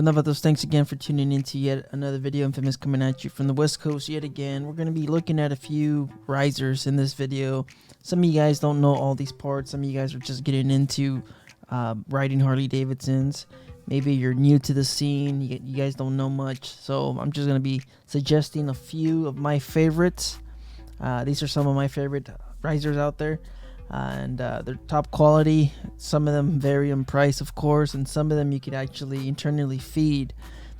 Good enough, vatos. Thanks again for tuning in to yet another video. Infamous coming at you from the West Coast yet again. We're going to be looking at a few risers in this video. Some of you guys don't know all these parts. Some of you guys are just getting into riding Harley Davidsons. Maybe you're new to the scene. You guys don't know much. So I'm just going to be suggesting a few of my favorites. These are some of my favorite risers out there. And they're top quality. Some of them vary in price, of course, and some of them you could actually internally feed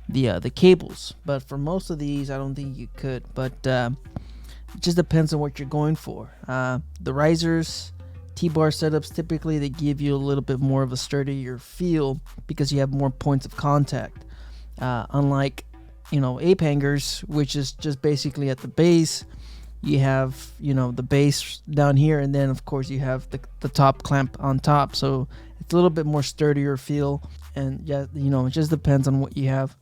the cables. But for most of these, I don't think you could. But it just depends on what you're going for. The risers, T-bar setups, typically they give you a little bit more of a sturdier feel because you have more points of contact. Unlike, ape hangers, which is just basically at the base. You have, the base down here, and then of course you have the top clamp on top, so it's a little bit more sturdier feel. And yeah, it just depends on what you have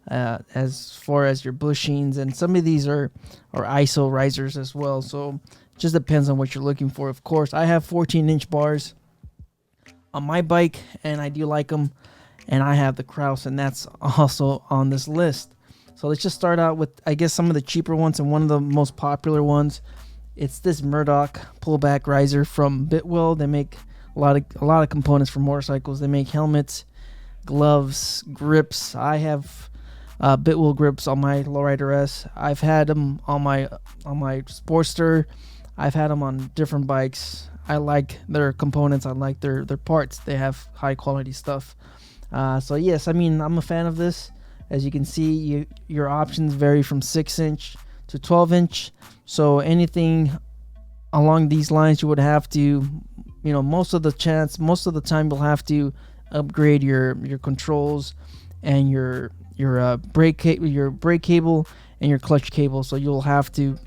as far as your bushings. And some of these are ISO risers as well, so it just depends on what you're looking for. Of course, I have 14-inch bars on my bike, and I do like them. And I have the Kraus, and that's also on this list. So let's just start out with, I guess, some of the cheaper ones, and one of the most popular ones. It's this Murdock pullback riser from Biltwell. They make a lot of components for motorcycles. They make helmets, gloves, grips. I have Biltwell grips on my Lowrider S. I've had them on my Sportster. I've had them on different bikes. I like their components. I like their parts. They have high quality stuff. So yes, I'm a fan of this. As you can see, your options vary from 6-inch to 12-inch. So anything along these lines, you would have to, most of the time you'll have to upgrade your controls and your brake cable and your clutch cable. So you'll have to,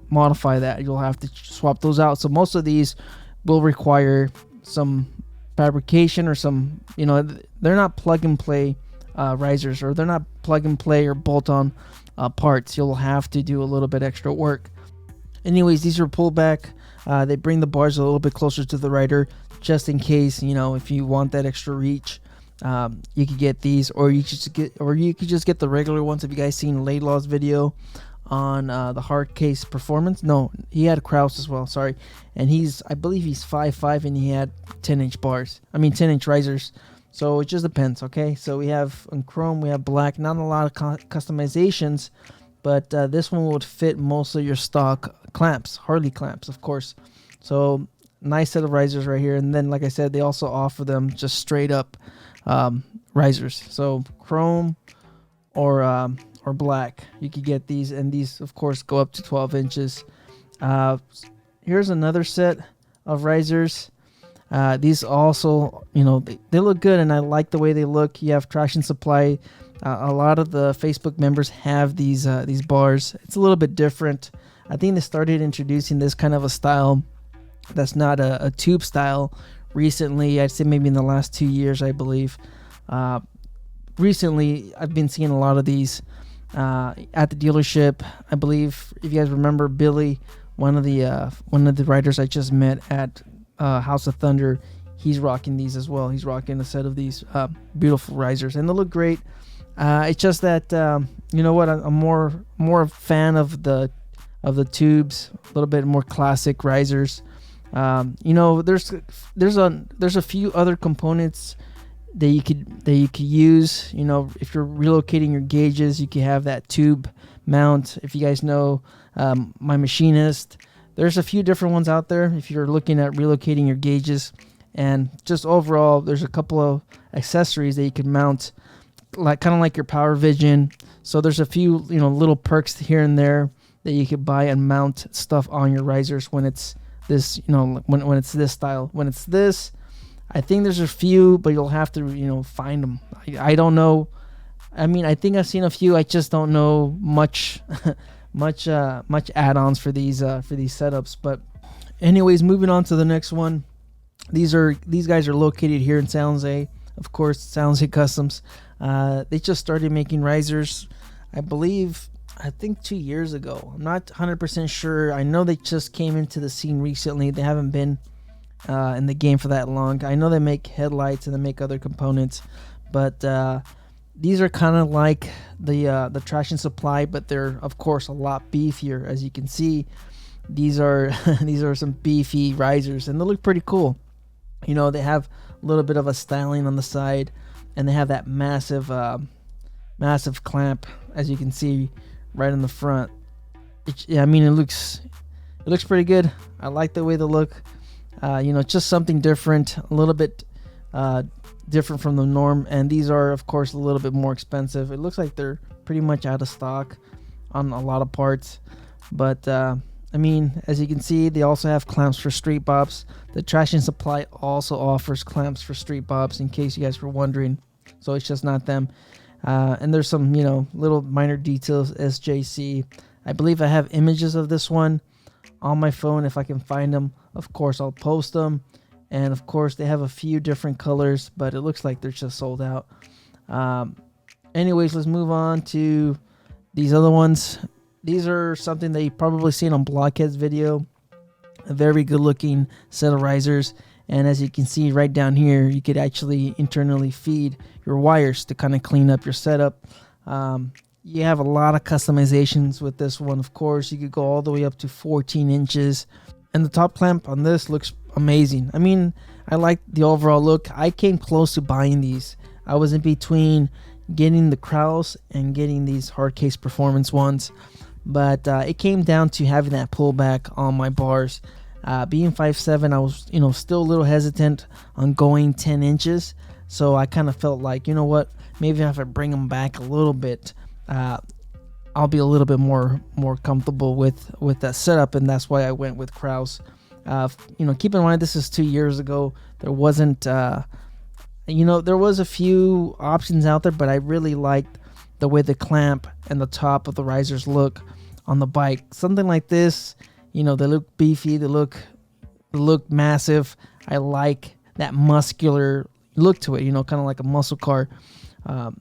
modify that. You'll have to swap those out. So most of these will require some fabrication or some, they're not plug and play risers, or they're not plug and play or bolt on parts. You'll have to do a little bit extra work. Anyways, these are pullback. They bring the bars a little bit closer to the rider, just in case, if you want that extra reach. You could get these, or you could just get the regular ones. Have you guys seen Laidlaw's video on the hard case performance? No, he had Kraus as well, sorry. And I believe he's 5'5", and he had 10-inch bars. 10-inch risers. So it just depends, okay? So we have in chrome, we have black, not a lot of customizations, but this one would fit most of your stock clamps, Harley clamps, of course. So nice set of risers right here. And then, like I said, they also offer them just straight up risers. So chrome or black, you could get these, and these, of course, go up to 12 inches. Here's another set of risers. These also, they look good, and I like the way they look. You have traction supply. A lot of the Facebook members have these bars. It's a little bit different. I think they started introducing this kind of a style that's not a tube style recently. I'd say maybe in the last 2 years, I believe. Recently, I've been seeing a lot of these at the dealership. I believe, if you guys remember, Billy, one of the riders I just met at House of Thunder, he's rocking these as well. He's rocking a set of these beautiful risers, and they look great. It's just that I'm more a fan of the tubes, a little bit more classic risers. There's a few other components that you could use. If you're relocating your gauges, you could have that tube mount. If you guys know my machinist, there's a few different ones out there if you're looking at relocating your gauges. And just overall, there's a couple of accessories that you can mount, kind of like your Power Vision. So there's a few little perks here and there that you could buy and mount stuff on your risers when it's this, when it's this style. When it's this, I think there's a few, but you'll have to find them. I don't know. I think I've seen a few. I just don't know much. much add-ons for these setups. But anyways, moving on to the next one. These guys are located here in San Jose, of course, San Jose Customs. They just started making risers, I think 2 years ago. I'm not 100% sure. I know they just came into the scene recently. They haven't been in the game for that long. I know they make headlights and they make other components, but These are kind of like the traction supply, but they're of course a lot beefier. As you can see, these are these are some beefy risers, and they look pretty cool. You know, they have a little bit of a styling on the side, and they have that massive massive clamp, as you can see right in the front. Yeah, I mean, it looks pretty good. I like the way they look. You know, just something different, a little bit different from the norm. And these are, of course, a little bit more expensive. It looks like they're pretty much out of stock on a lot of parts. But I mean, as you can see, they also have clamps for street bobs. The traction supply also offers clamps for street bobs, in case you guys were wondering. So it's just not them. And there's some, you know, little minor details. SJC. I believe I have images of this one on my phone. If I can find them, of course, I'll post them. And of course, they have a few different colors, but it looks like they're just sold out. Anyways, let's move on to these other ones. These are something that you've probably seen on Blockhead's video. A very good looking set of risers. And as you can see right down here, you could actually internally feed your wires to kind of clean up your setup. You have a lot of customizations with this one. Of course, you could go all the way up to 14 inches. And the top clamp on this looks amazing. I mean, I like the overall look. I came close to buying these. I was in between getting the Kraus and getting these hard case performance ones. But it came down to having that pullback on my bars. Being 5'7", I was, you know, still a little hesitant on going 10 inches. So I kind of felt like, you know what, maybe if I bring them back a little bit, I'll be a little bit more comfortable with that setup, and that's why I went with Kraus. You know, keep in mind this is 2 years ago. There wasn't, you know, there was a few options out there, but I really liked the way the clamp and the top of the risers look on the bike. Something like this, you know, they look beefy, they look massive. I like that muscular look to it, you know, kind of like a muscle car.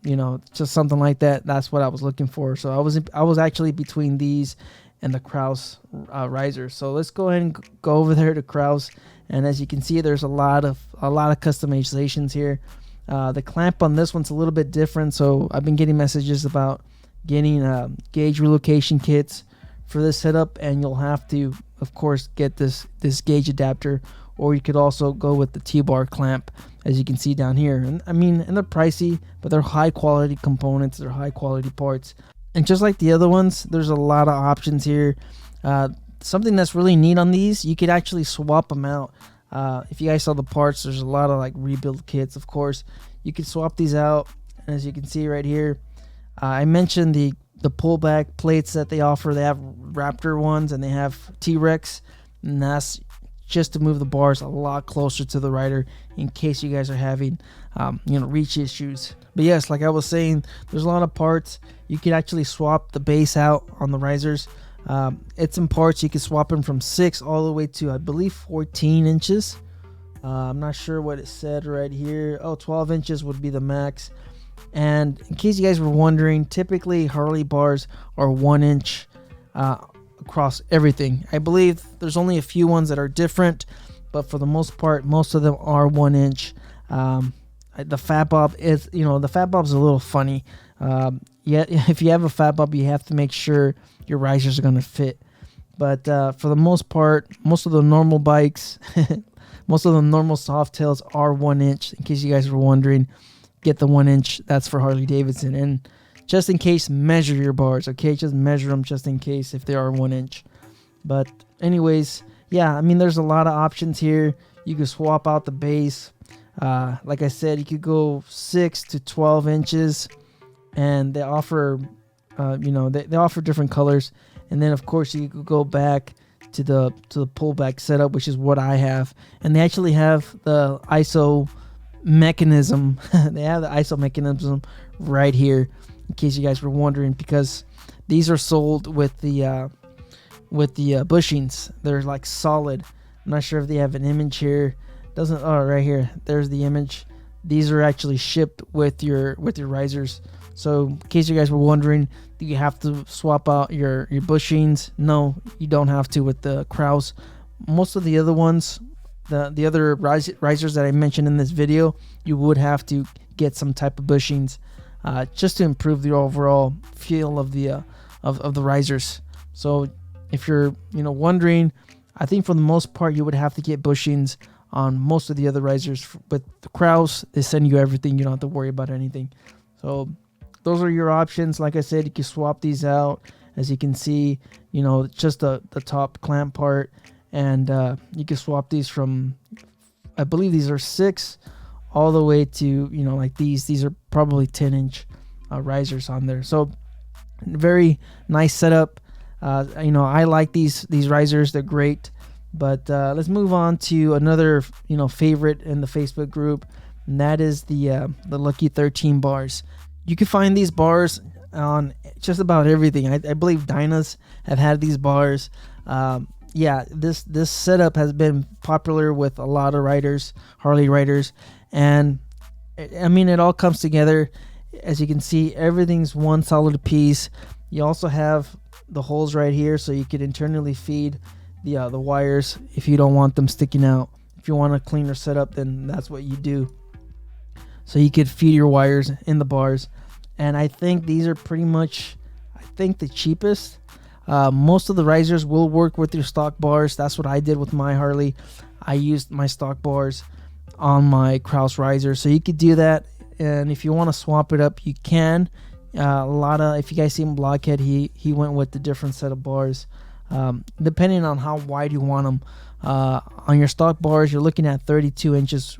You know, just something like that. That's what I was looking for. So I was actually between these and the Kraus riser. So let's go ahead and go over there to Kraus. And as you can see, there's a lot of customizations here. The clamp on this one's a little bit different. So I've been getting messages about getting gauge relocation kits for this setup, and you'll have to, of course, get this gauge adapter, or you could also go with the T-bar clamp, as you can see down here. And I mean, and they're pricey, but they're high quality components, they're high quality parts. And just like the other ones, there's a lot of options here. Something that's really neat on these, you could actually swap them out. If you guys saw the parts, there's a lot of like rebuild kits, of course. You could swap these out, and as you can see right here, I mentioned the pullback plates that they offer. They have Raptor ones and they have T-Rex, and that's just to move the bars a lot closer to the rider in case you guys are having you know, reach issues. But yes, like I was saying, there's a lot of parts. You can actually swap the base out on the risers. It's in parts. You can swap them from 6 all the way to, I believe, 14 inches. I'm not sure what it said right here. Oh, 12 inches would be the max. And in case you guys were wondering, typically Harley bars are 1 inch across everything. I believe there's only a few ones that are different, but for the most part, most of them are 1 inch. The fat bob is, you know, the fat bob's a little funny. Yeah, if you have a fat bob, you have to make sure your risers are going to fit. But for the most part, most of the normal bikes, most of the normal Softails are 1 inch. In case you guys were wondering, get the 1 inch. That's for Harley Davidson. And just in case, measure your bars, okay? Just measure them just in case if they are 1 inch. But anyways, yeah, I mean, there's a lot of options here. You can swap out the base. Like I said, you could go 6 to 12 inches, and they offer, you know, they offer different colors. And then of course you could go back to the pullback setup, which is what I have. And they actually have the ISO mechanism. They have the ISO mechanism right here, in case you guys were wondering, because these are sold with the bushings. They're like solid. I'm not sure if they have an image here. Doesn't, oh, right here, there's the image. These are actually shipped with your risers. So in case you guys were wondering, do you have to swap out your bushings? No, you don't have to with the Kraus. Most of the other ones, the other risers that I mentioned in this video, you would have to get some type of bushings. just to improve the overall feel of the risers. So if you're wondering, I think for the most part you would have to get bushings on most of the other risers. With the Kraus, they send you everything. You don't have to worry about anything. So those are your options. Like I said, you can swap these out. As you can see, just the top clamp part, and you can swap these from, I believe these are 6 all the way to like these are probably 10-inch risers on there. So very nice setup. I like these risers. They're great. But let's move on to another favorite in the Facebook group, and that is the Lucky 13 bars. You can find these bars on just about everything. I believe Dynas have had these bars. Yeah, this setup has been popular with a lot of riders, Harley riders, and I mean it all comes together. As you can see, everything's one solid piece. You also have the holes right here, so you could internally feed the wires if you don't want them sticking out. If you want a cleaner setup, then that's what you do. So you could feed your wires in the bars, and I think these are pretty much, the cheapest. Most of the risers will work with your stock bars. That's what I did with my Harley. I used my stock bars on my Kraus riser, so you could do that. And if you want to swap it up, you can. If you guys see him Blockhead, he went with the different set of bars, depending on how wide you want them. On your stock bars, you're looking at 32 inches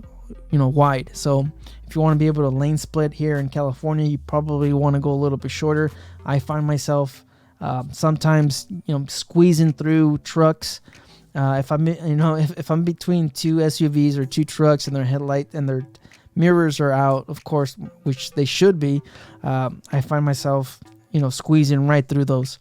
wide. So if you want to be able to lane split here in California, you probably want to go a little bit shorter. I find myself sometimes squeezing through trucks. If I'm between 2 SUVs or 2 trucks and their headlight and their mirrors are out, of course, which they should be, I find myself squeezing right through those.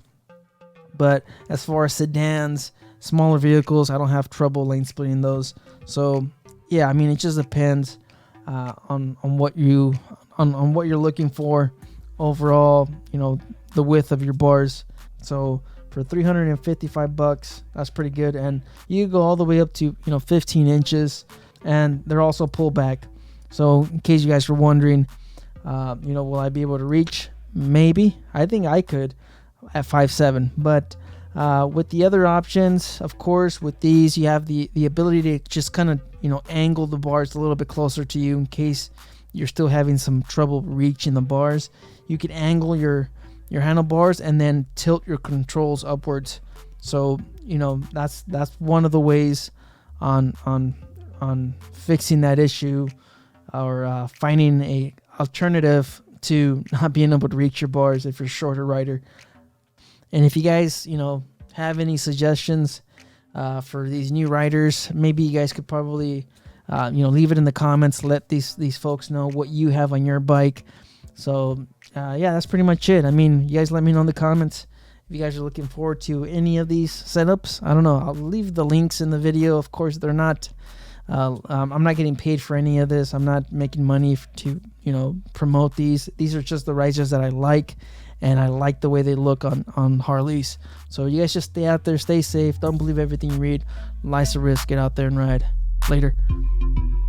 But as far as sedans, smaller vehicles, I don't have trouble lane splitting those. So yeah, I mean, it just depends on what you're looking for overall, the width of your bars. So for $355, that's pretty good. And you go all the way up to 15 inches, and they're also pull back. So in case you guys were wondering, will I be able to reach? Maybe. I think I could at 5'7". But with the other options, of course, with these, you have the ability to just kind of, angle the bars a little bit closer to you in case you're still having some trouble reaching the bars. You can angle your handlebars and then tilt your controls upwards. So, that's one of the ways on fixing that issue, or finding a alternative to not being able to reach your bars if you're a shorter rider. And if you guys have any suggestions for these new riders, maybe you guys could probably leave it in the comments. Let these folks know what you have on your bike. So yeah, that's pretty much it. I mean, you guys let me know in the comments if you guys are looking forward to any of these setups. I don't know, I'll leave the links in the video. Of course, they're not I'm not getting paid for any of this. I'm not making money to promote these. These are just the risers that I like, and I like the way they look on Harleys. So you guys just stay out there, stay safe, don't believe everything you read. Life's a risk. Get out there and ride. Later.